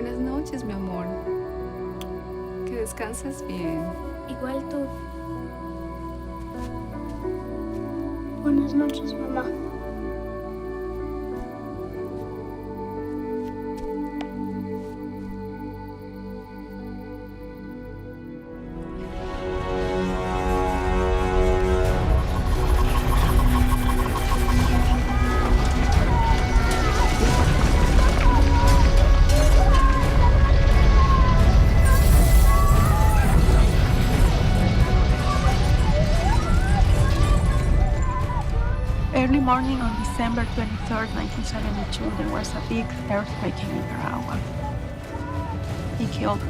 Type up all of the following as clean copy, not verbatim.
Buenas noches, mi amor. Que descanses bien. Igual tú. Buenas noches, mamá. Early morning on December 23rd, 1972, there was a big earthquake in Nicaragua. It killed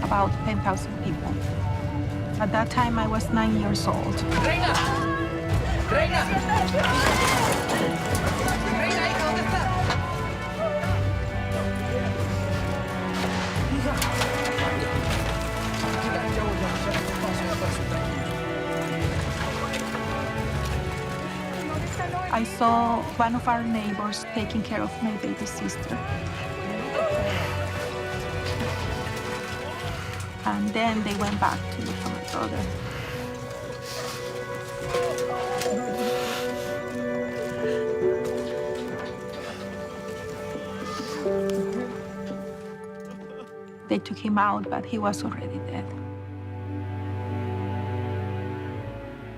about 10,000 people. At that time, I was 9 years old. ¡Reyna! ¡Reyna! ¡Reyna, hija, dónde estás! Hija. Tranquila, ya voy, tranquila. I saw one of our neighbors taking care of my baby sister. And then they went back to look for my brother. They took him out, but he was already dead.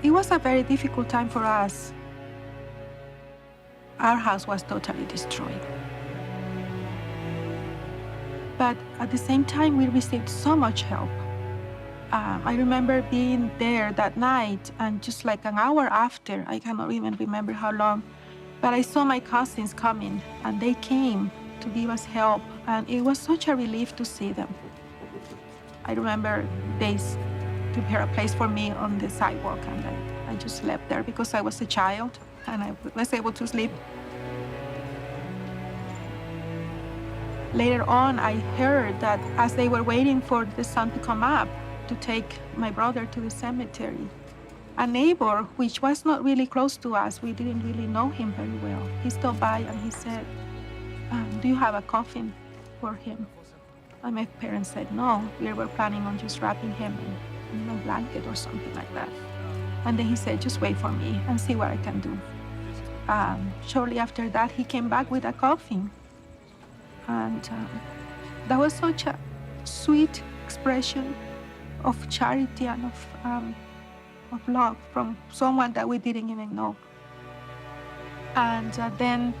It was a very difficult time for us. Our house was totally destroyed. But at the same time, we received so much help. I remember being there that night, and just like an hour after, I cannot even remember how long, but I saw my cousins coming, and they came to give us help, and it was such a relief to see them. I remember they prepared a place for me on the sidewalk, and I just slept there because I was a child, and I was able to sleep. Later on, I heard that as they were waiting for the sun to come up to take my brother to the cemetery, a neighbor, which was not really close to us, we didn't really know him very well, he stopped by and he said, do you have a coffin for him? And my parents said, no, we were planning on just wrapping him in a blanket or something like that. And then he said, just wait for me and see what I can do. Shortly after that, he came back with a coffin. And that was such a sweet expression of charity and of love from someone that we didn't even know. And then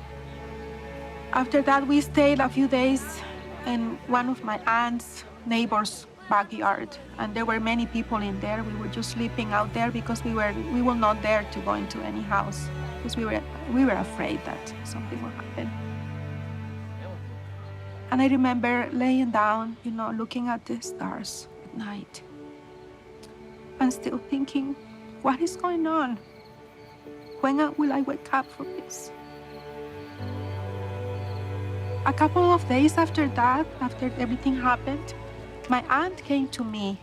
after that, we stayed a few days in one of my aunt's neighbor's backyard, and there were many people in there. We were just sleeping out there because we were not there to go into any house because we were afraid that something would happen. And I remember laying down, looking at the stars at night and still thinking, what is going on? When will I wake up from this? A couple of days after that, after everything happened, my aunt came to me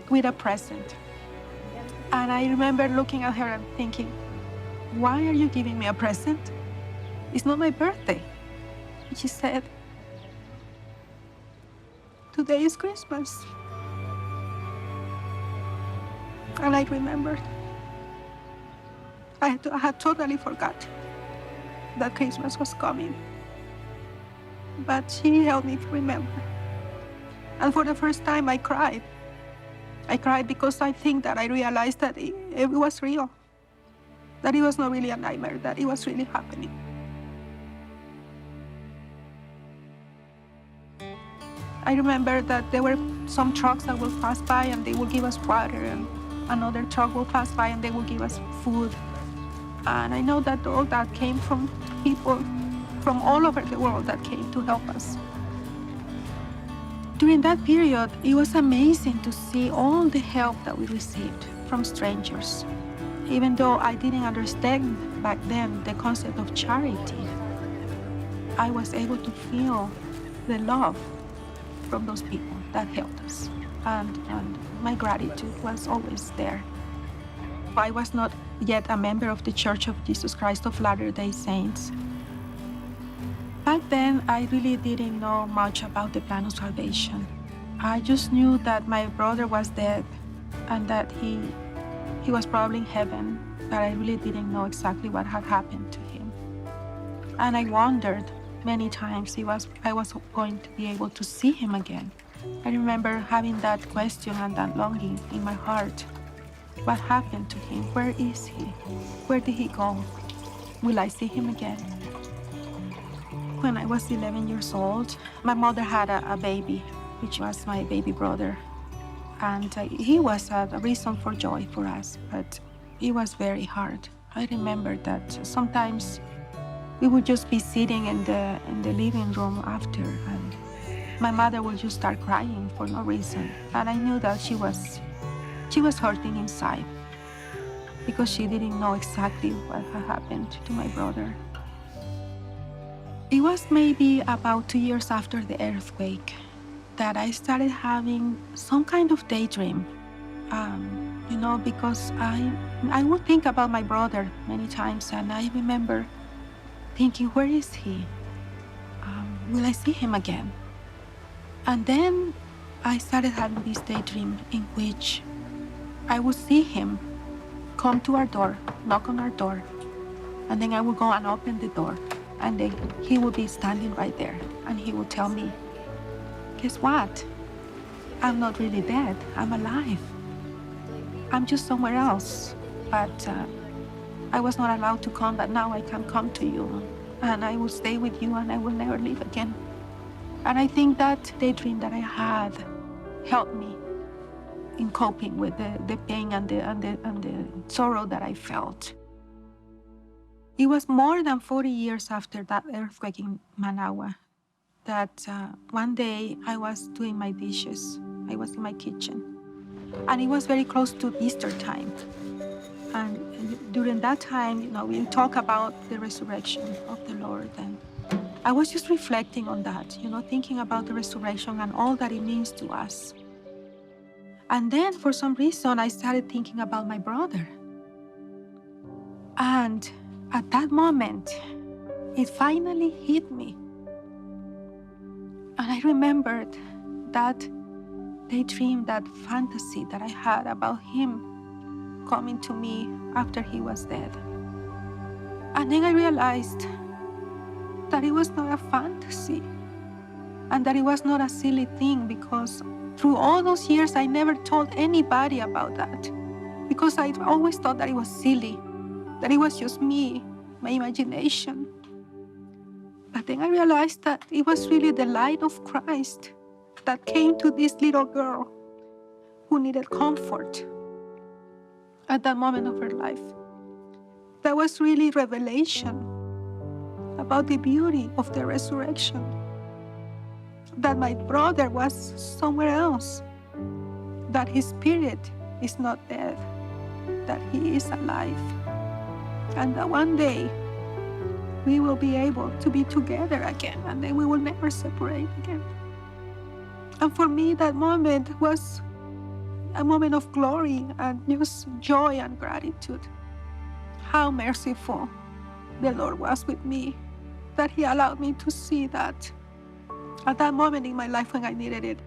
with a present. And I remember looking at her and thinking, why are you giving me a present? It's not my birthday. And she said, today is Christmas. And I remembered. I had totally forgot that Christmas was coming. But she helped me to remember. And for the first time, I cried. I cried because I think that I realized that it was real. That it was not really a nightmare, that it was really happening. I remember that there were some trucks that would pass by and they would give us water, and another truck will pass by and they will give us food. And I know that all that came from people from all over the world that came to help us. During that period, it was amazing to see all the help that we received from strangers. Even though I didn't understand back then the concept of charity, I was able to feel the love from those people that helped us. And my gratitude was always there. I was not yet a member of the Church of Jesus Christ of Latter-day Saints. Back then, I really didn't know much about the plan of salvation. I just knew that my brother was dead and that he was probably in heaven, but I really didn't know exactly what had happened to him. And I wondered many times I was going to be able to see him again. I remember having that question and that longing in my heart. What happened to him? Where is he? Where did he go? Will I see him again? When I was 11 years old, my mother had a baby, which was my baby brother. And he was a reason for joy for us, but it was very hard. I remember that sometimes we would just be sitting in the living room after, and my mother would just start crying for no reason. And I knew that she was hurting inside because she didn't know exactly what had happened to my brother. It was maybe about 2 years after the earthquake that I started having some kind of daydream, because I would think about my brother many times, and I remember thinking, where is he? Will I see him again? And then I started having this daydream in which I would see him come to our door, knock on our door, and then I would go and open the door, and then he would be standing right there, and he would tell me, guess what? I'm not really dead. I'm alive. I'm just somewhere else. But I was not allowed to come, but now I can come to you. And I will stay with you, and I will never leave again. And I think that daydream that I had helped me in coping with the pain and the sorrow that I felt. It was more than 40 years after that earthquake in Managua that one day I was doing my dishes. I was in my kitchen. And it was very close to Easter time. And during that time, we talk about the resurrection of the Lord. And I was just reflecting on that, thinking about the resurrection and all that it means to us. And then for some reason, I started thinking about my brother. And at that moment, it finally hit me. And I remembered that daydream, that fantasy that I had about him coming to me after he was dead. And then I realized that it was not a fantasy and that it was not a silly thing, because through all those years, I never told anybody about that, because I always thought that it was silly, that it was just me, my imagination. But then I realized that it was really the light of Christ that came to this little girl who needed comfort at that moment of her life. That was really revelation about the beauty of the resurrection. That my brother was somewhere else, that his spirit is not dead, that he is alive, and that one day we will be able to be together again, and then we will never separate again. And for me, that moment was a moment of glory and just joy and gratitude. How merciful the Lord was with me, that He allowed me to see that at that moment in my life when I needed it.